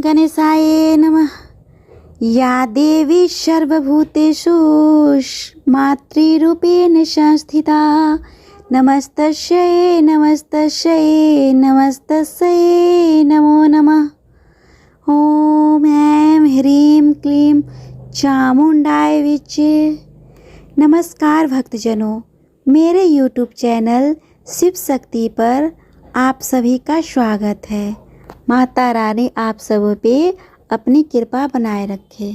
गणेशाय नमः। या देवी सर्वभूतेषु मातृरूपेण संस्थिता नमस्तस्यै नमस्तस्यै नमस्तस्यै नमो नमः। ओम ऐं ह्रीं क्लीं चामुंडाय विचे। नमस्कार भक्तजनों, मेरे यूट्यूब चैनल शिव शक्ति पर आप सभी का स्वागत है। माता रानी आप सब पे अपनी कृपा बनाए रखे।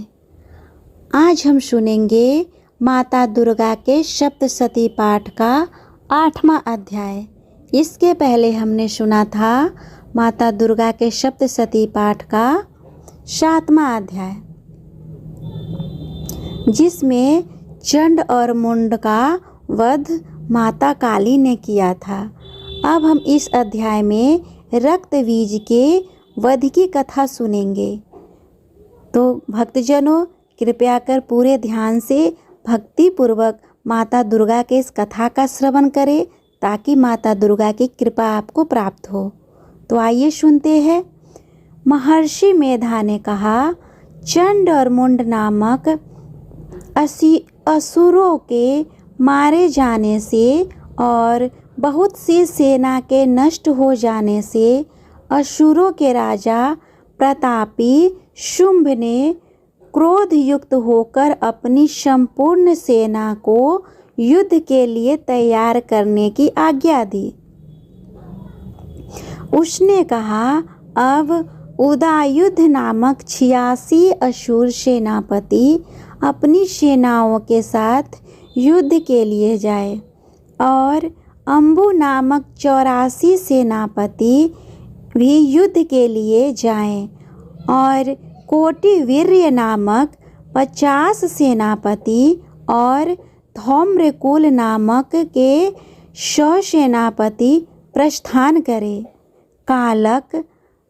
आज हम सुनेंगे माता दुर्गा के सप्तशती पाठ का 8वां अध्याय। इसके पहले हमने सुना था माता दुर्गा के सप्तशती पाठ का 7वां अध्याय, जिसमें चंड और मुंड का वध माता काली ने किया था। अब हम इस अध्याय में रक्त बीज के वध की कथा सुनेंगे। तो भक्तजनों, कृपया कर पूरे ध्यान से भक्ति पूर्वक माता दुर्गा के इस कथा का श्रवण करें, ताकि माता दुर्गा की कृपा आपको प्राप्त हो। तो आइए सुनते हैं। महर्षि मेधा ने कहा, चंड और मुंड नामक असुरों के मारे जाने से और बहुत सी सेना के नष्ट हो जाने से असुरों के राजा प्रतापी शुंभ ने क्रोध युक्त होकर अपनी संपूर्ण सेना को युद्ध के लिए तैयार करने की आज्ञा दी। उसने कहा, अब उदायुध नामक 86 असुर सेनापति अपनी सेनाओं के साथ युद्ध के लिए जाए और अंबु नामक 84 सेनापति भी युद्ध के लिए जाएं और कोटिवीर्य नामक 50 सेनापति और धौम्रकुल नामक के 100 सेनापति प्रस्थान करें। कालक,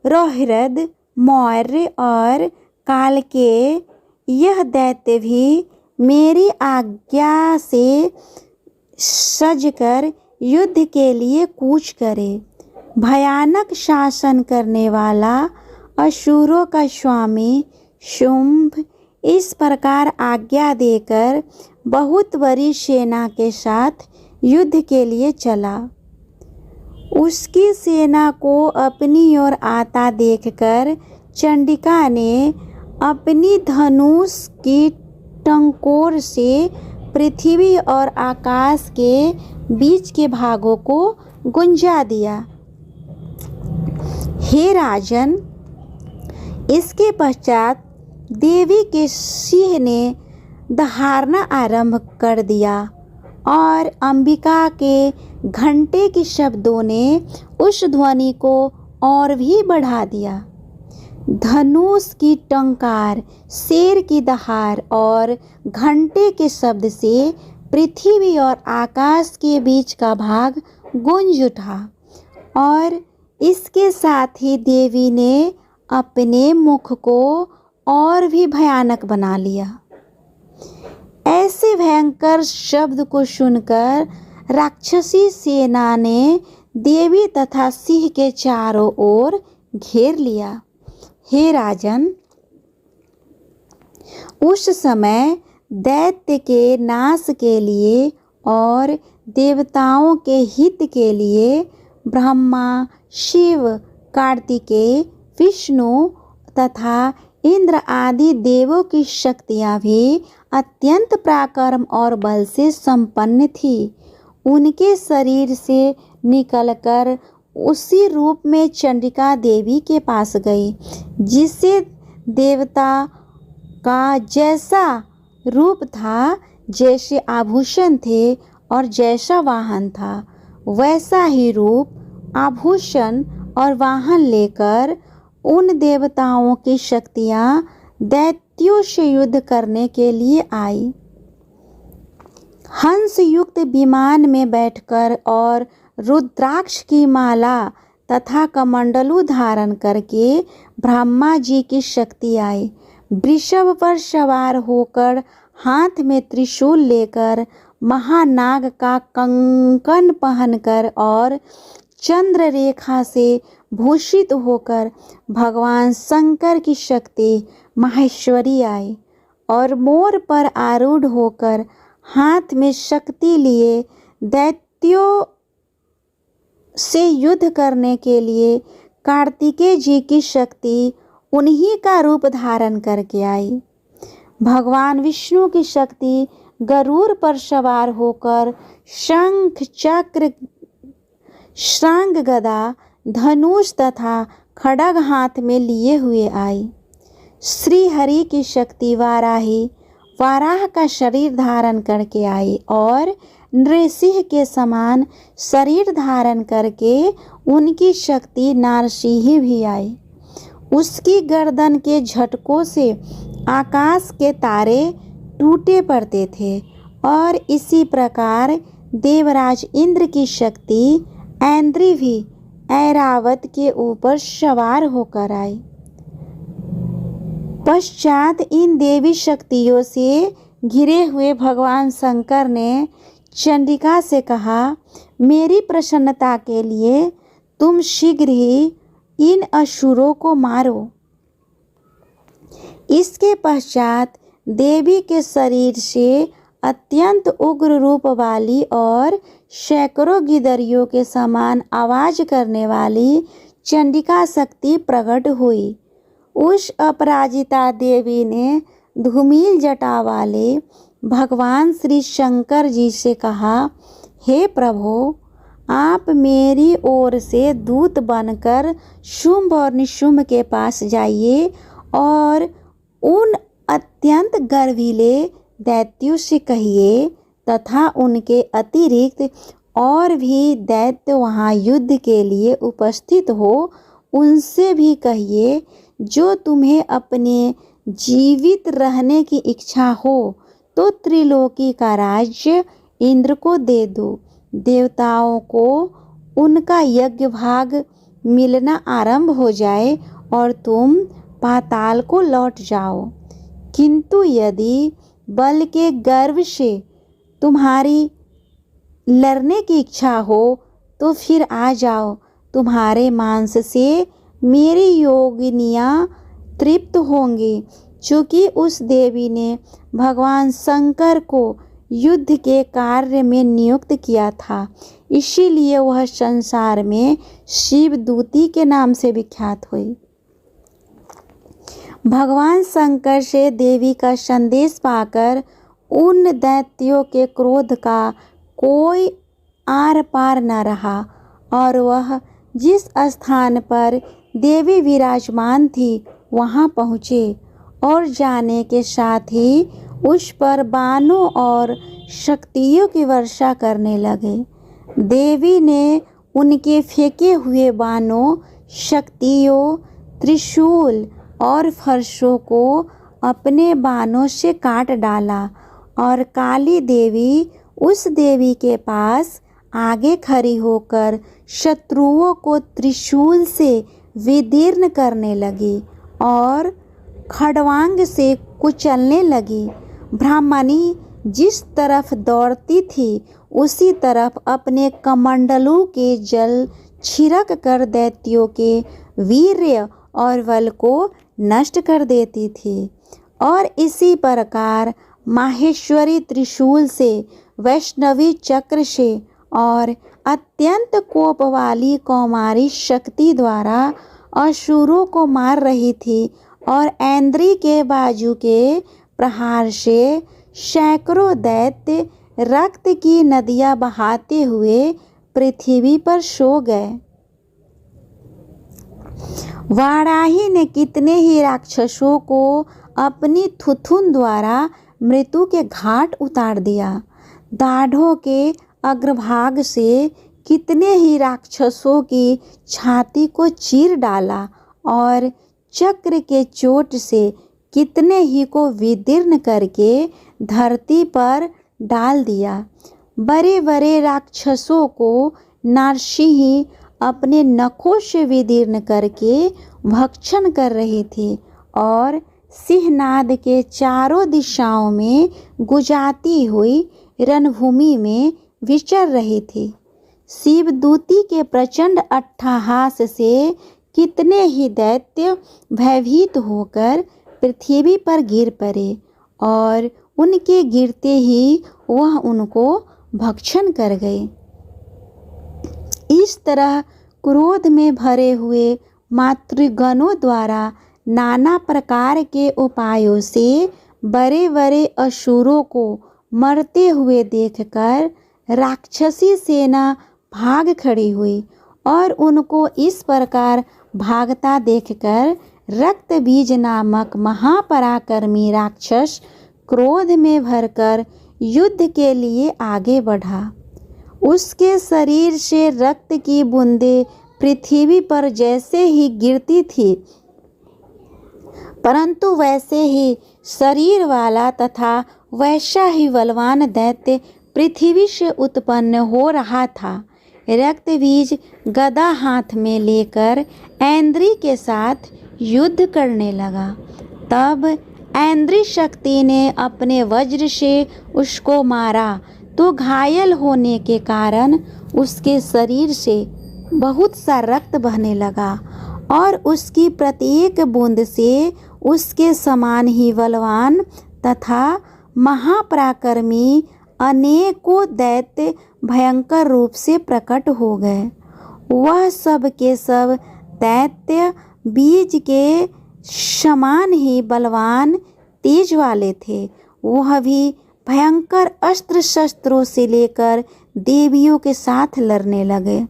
रोहिरद, मौर्य और काल के यह दैत्य भी मेरी आज्ञा से सजकर युद्ध के लिए कूच करे। भयानक शासन करने वाला असुरों का स्वामी शुंभ इस प्रकार आज्ञा देकर बहुत बड़ी सेना के साथ युद्ध के लिए चला। उसकी सेना को अपनी ओर आता देखकर चंडिका ने अपनी धनुष की टंकोर से पृथ्वी और आकाश के बीच के भागों को गुंजा दिया। हे राजन, इसके पश्चात देवी के सिंह ने दहाड़ना आरंभ कर दिया और अंबिका के घंटे के शब्दों ने उस ध्वनि को और भी बढ़ा दिया। धनुष की टंकार, शेर की दहाड़ और घंटे के शब्द से पृथ्वी और आकाश के बीच का भाग गूंज उठा और इसके साथ ही देवी ने अपने मुख को और भी भयानक बना लिया। ऐसे भयंकर शब्द को सुनकर राक्षसी सेना ने देवी तथा सिंह के चारों ओर घेर लिया। हे राजन, उस समय दैत्य के नाश के लिए और देवताओं के हित के लिए ब्रह्मा, शिव, कार्तिकेय, विष्णु तथा इंद्र आदि देवों की शक्तियाँ भी अत्यंत पराक्रम और बल से संपन्न थी। उनके शरीर से निकलकर उसी रूप में चंडिका देवी के पास गई, जिससे देवता का जैसा रूप था, जैसे आभूषण थे और जैसा वाहन था, वैसा ही रूप, आभूषण और वाहन लेकर उन देवताओं की शक्तियाँ दैत्यों से युद्ध करने के लिए आई। हंस युक्त विमान में बैठकर और रुद्राक्ष की माला तथा कमंडलू धारण करके ब्रह्मा जी की शक्ति आई। वृषभ पर सवार होकर हाथ में त्रिशूल लेकर महानाग का कंकण पहनकर और चंद्र रेखा से भूषित होकर भगवान शंकर की शक्ति माहेश्वरी आई और मोर पर आरूढ़ होकर हाथ में शक्ति लिए दैत्यों से युद्ध करने के लिए कार्तिकेय जी की शक्ति उन्हीं का रूप धारण करके आई। भगवान विष्णु की शक्ति गरुड़ पर सवार होकर शंख चक्र श्रांग गदा धनुष तथा खड्ग हाथ में लिए हुए आई। श्री हरि की शक्ति वाराही वाराह का शरीर धारण करके आई और नृसिंह के समान शरीर धारण करके उनकी शक्ति नारसिंह भी आई। उसकी गर्दन के झटकों से आकाश के तारे टूटे पड़ते थे और इसी प्रकार देवराज इंद्र की शक्ति ऐन्द्री भी ऐरावत के ऊपर सवार होकर आई। पश्चात इन देवी शक्तियों से घिरे हुए भगवान शंकर ने चंडिका से कहा, मेरी प्रसन्नता के लिए तुम शीघ्र ही इन असुरों को मारो। इसके पश्चात देवी के शरीर से अत्यंत उग्र रूप वाली और सैकड़ों गिदरियों के समान आवाज करने वाली चंडिका शक्ति प्रकट हुई। उस अपराजिता देवी ने धूमिल जटा वाले भगवान श्री शंकर जी से कहा, हे प्रभु, आप मेरी ओर से दूत बनकर शुंभ और निशुंभ के पास जाइए और उन अत्यंत गर्वीले दैत्यों से कहिए तथा उनके अतिरिक्त और भी दैत्य वहाँ युद्ध के लिए उपस्थित हो, उनसे भी कहिए जो तुम्हें अपने जीवित रहने की इच्छा हो तो त्रिलोकी का राज्य इंद्र को दे दो। देवताओं को उनका यज्ञ भाग मिलना आरंभ हो जाए और तुम पाताल को लौट जाओ। किंतु यदि बल के गर्व से तुम्हारी लड़ने की इच्छा हो तो फिर आ जाओ। तुम्हारे मांस से मेरी योगिनियाँ तृप्त होंगी। चूँकि उस देवी ने भगवान शंकर को युद्ध के कार्य में नियुक्त किया था, इसीलिए वह संसार में शिवदूती के नाम से विख्यात हुई। भगवान शंकर से देवी का संदेश पाकर उन दैत्यों के क्रोध का कोई आर पार न रहा और वह जिस स्थान पर देवी विराजमान थी वहां पहुँचे और जाने के साथ ही उस पर बाणों और शक्तियों की वर्षा करने लगे। देवी ने उनके फेंके हुए बाणों, शक्तियों, त्रिशूल और फरसों को अपने बाणों से काट डाला और काली देवी उस देवी के पास आगे खड़ी होकर शत्रुओं को त्रिशूल से विदीर्ण करने लगी और खड्वांग से कुचलने लगी। ब्राह्मणी जिस तरफ दौड़ती थी उसी तरफ अपने कमंडलों के जल छिड़क कर दैत्यों के वीर्य और बल को नष्ट कर देती थी। और इसी प्रकार माहेश्वरी त्रिशूल से, वैष्णवी चक्र से और अत्यंत कोप वाली कौमारी शक्ति द्वारा असुरों को मार रही थी और ऐन्द्री के बाजू के प्रहार से सैकड़ों दैत्य रक्त की नदियां बहाते हुए पृथ्वी पर सो गए। वाराही ने कितने ही राक्षसों को अपनी थुथुन द्वारा मृत्यु के घाट उतार दिया। दाढ़ों के अग्रभाग से कितने ही राक्षसों की छाती को चीर डाला और चक्र के चोट से कितने ही को विदीर्ण करके धरती पर डाल दिया। बड़े बड़े राक्षसों को नारसिंह अपने नखों से विदीर्ण करके भक्षण कर रही थी और सिंहनाद के चारों दिशाओं में गुजाती हुई रणभूमि में विचर रही थी। शिवदूती के प्रचंड अट्टहास से कितने ही दैत्य भयभीत होकर पृथ्वी पर गिर पड़े और उनके गिरते ही वह उनको भक्षण कर गए। इस तरह क्रोध में भरे हुए मातृगणों द्वारा नाना प्रकार के उपायों से बड़े बड़े असुरों को मरते हुए देखकर राक्षसी सेना भाग खड़ी हुई और उनको इस प्रकार भागता देखकर रक्तबीज नामक महापराक्रमी राक्षस क्रोध में भरकर युद्ध के लिए आगे बढ़ा। उसके शरीर से रक्त की बूंदें पृथ्वी पर जैसे ही गिरती थी, परंतु वैसे ही शरीर वाला तथा वैसा ही बलवान दैत्य पृथ्वी से उत्पन्न हो रहा था। रक्तबीज गदा हाथ में लेकर ऐन्द्री के साथ युद्ध करने लगा। तब ऐन्द्री शक्ति ने अपने वज्र से उसको मारा तो घायल होने के कारण उसके शरीर से बहुत सा रक्त बहने लगा और उसकी प्रत्येक बूंद से उसके समान ही बलवान तथा महापराक्रमी अनेकों दैत्य भयंकर रूप से प्रकट हो गए। वह सब के सब दैत्य बीज के समान ही बलवान तेज वाले थे। वह भी भयंकर अस्त्र शस्त्रों से लेकर देवियों के साथ लड़ने लगे।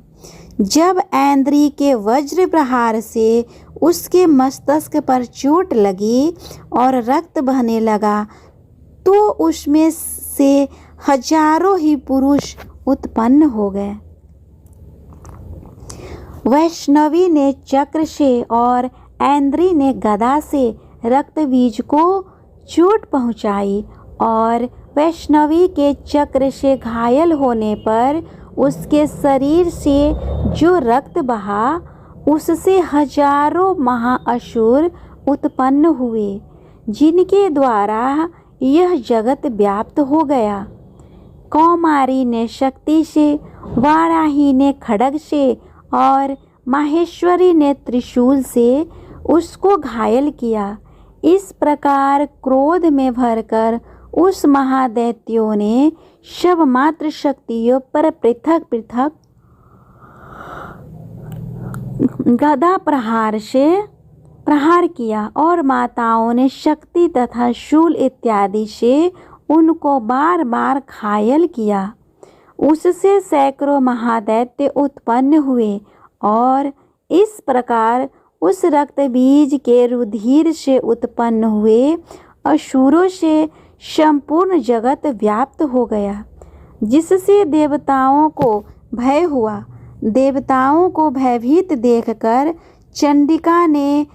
जब ऐन्द्री के वज्र प्रहार से उसके मस्तक पर चोट लगी और रक्त बहने लगा तो उसमें से हजारों ही पुरुष उत्पन्न हो गए। वैष्णवी ने चक्र से और ऐन्द्री ने गदा से रक्तबीज को चोट पहुंचाई और वैष्णवी के चक्र से घायल होने पर उसके शरीर से जो रक्त बहा उससे हजारों महाअसुर उत्पन्न हुए, जिनके द्वारा यह जगत व्याप्त हो गया। कौमारी ने शक्ति से, वाराही ने खड्ग से और माहेश्वरी ने त्रिशूल से उसको घायल किया। इस प्रकार क्रोध में भरकर उस महादैत्यों ने सब मात्र शक्तियों पर पृथक पृथक गदा प्रहार से प्रहार किया और माताओं ने शक्ति तथा शूल इत्यादि से उनको बार बार घायल किया। उससे सैकड़ों महादैत्य उत्पन्न हुए और इस प्रकार उस रक्तबीज के रुधिर से उत्पन्न हुए असुरों से संपूर्ण जगत व्याप्त हो गया, जिससे देवताओं को भय हुआ। देवताओं को भयभीत देखकर चंडिका ने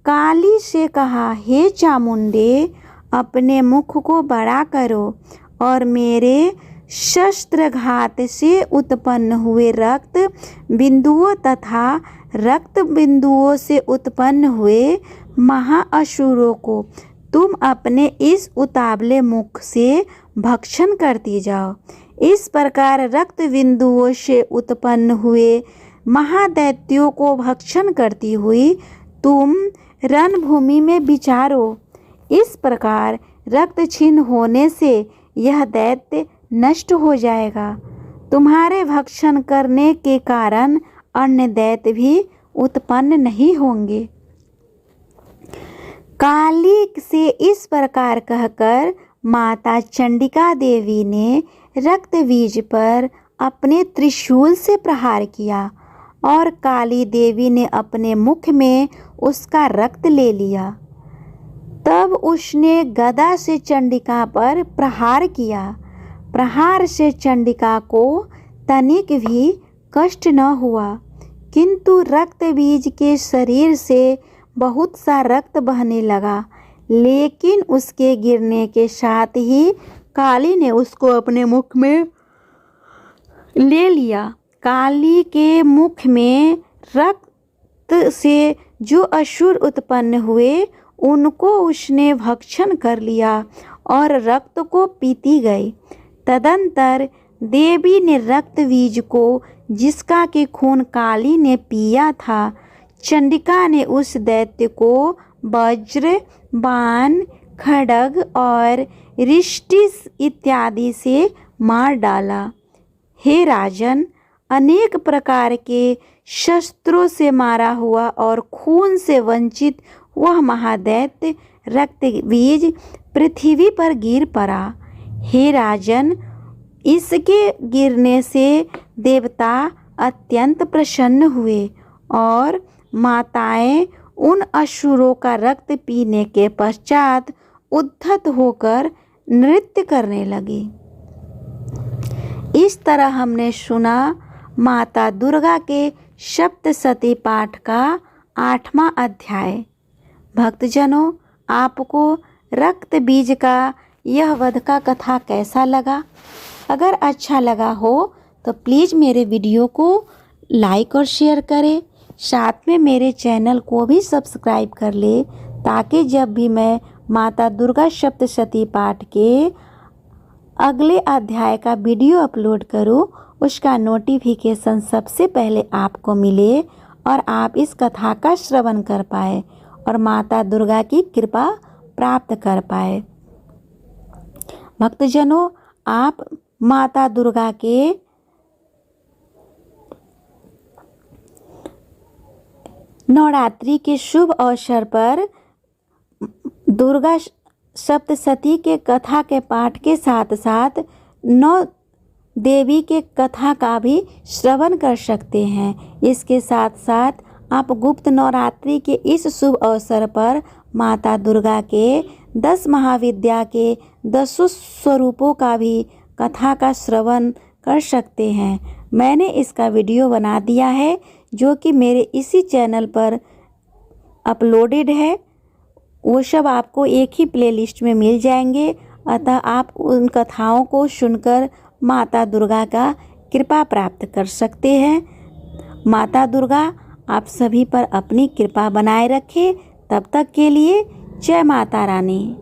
काली से कहा, हे चामुंडे, अपने मुख को बड़ा करो और मेरे शस्त्रघात से उत्पन्न हुए रक्त बिंदुओं तथा रक्त बिंदुओं से उत्पन्न हुए महाअसुरों को तुम अपने इस उतावले मुख से भक्षण करती जाओ। इस प्रकार रक्त बिंदुओं से उत्पन्न हुए महादैत्यों को भक्षण करती हुई तुम रणभूमि में विचारो। इस प्रकार रक्त छीन होने से यह दैत्य नष्ट हो जाएगा। तुम्हारे भक्षण करने के कारण अन्य दैत्य भी उत्पन्न नहीं होंगे। काली से इस प्रकार कहकर माता चंडिका देवी ने रक्तबीज पर अपने त्रिशूल से प्रहार किया और काली देवी ने अपने मुख में उसका रक्त ले लिया। तब उसने गदा से चंडिका पर प्रहार किया। प्रहार से चंडिका को तनिक भी कष्ट न हुआ, किंतु रक्तबीज के शरीर से बहुत सा रक्त बहने लगा। लेकिन उसके गिरने के साथ ही काली ने उसको अपने मुख में ले लिया। काली के मुख में रक्त से जो असुर उत्पन्न हुए उनको उसने भक्षण कर लिया और रक्त को पीती गई। तदंतर देवी ने रक्त बीज को जिसका के खून काली ने पिया था, चंडिका ने उस दैत्य को वज्र, बाण, खड्ग और रिष्टि इत्यादि से मार डाला। हे राजन, अनेक प्रकार के शस्त्रों से मारा हुआ और खून से वंचित वह महादैत्य रक्त बीज पृथ्वी पर गिर पड़ा। हे राजन, इसके गिरने से देवता अत्यंत प्रसन्न हुए और माताएं उन असुरों का रक्त पीने के पश्चात उद्धत होकर नृत्य करने लगी। इस तरह हमने सुना माता दुर्गा के सप्तशती पाठ का 8वां अध्याय। भक्तजनों, आपको रक्त बीज का यह वध का कथा कैसा लगा? अगर अच्छा लगा हो तो प्लीज़ मेरे वीडियो को लाइक और शेयर करें। साथ में मेरे चैनल को भी सब्सक्राइब कर ले, ताकि जब भी मैं माता दुर्गा सप्तशती पाठ के अगले अध्याय का वीडियो अपलोड करूं, उसका नोटिफिकेशन सबसे पहले आपको मिले और आप इस कथा का श्रवण कर पाए और माता दुर्गा की कृपा प्राप्त कर पाए। भक्तजनों, आप माता दुर्गा के नवरात्रि के शुभ अवसर पर दुर्गा सप्तशती के कथा के पाठ के साथ साथ 9 देवी के कथा का भी श्रवण कर सकते हैं। इसके साथ साथ आप गुप्त नवरात्रि के इस शुभ अवसर पर माता दुर्गा के 10 महाविद्या के 10 स्वरूपों का भी कथा का श्रवण कर सकते हैं। मैंने इसका वीडियो बना दिया है, जो कि मेरे इसी चैनल पर अपलोडेड है। वो सब आपको एक ही प्लेलिस्ट में मिल जाएंगे। अतः आप उन कथाओं को सुनकर माता दुर्गा का कृपा प्राप्त कर सकते हैं। माता दुर्गा आप सभी पर अपनी कृपा बनाए रखे। तब तक के लिए जय माता रानी।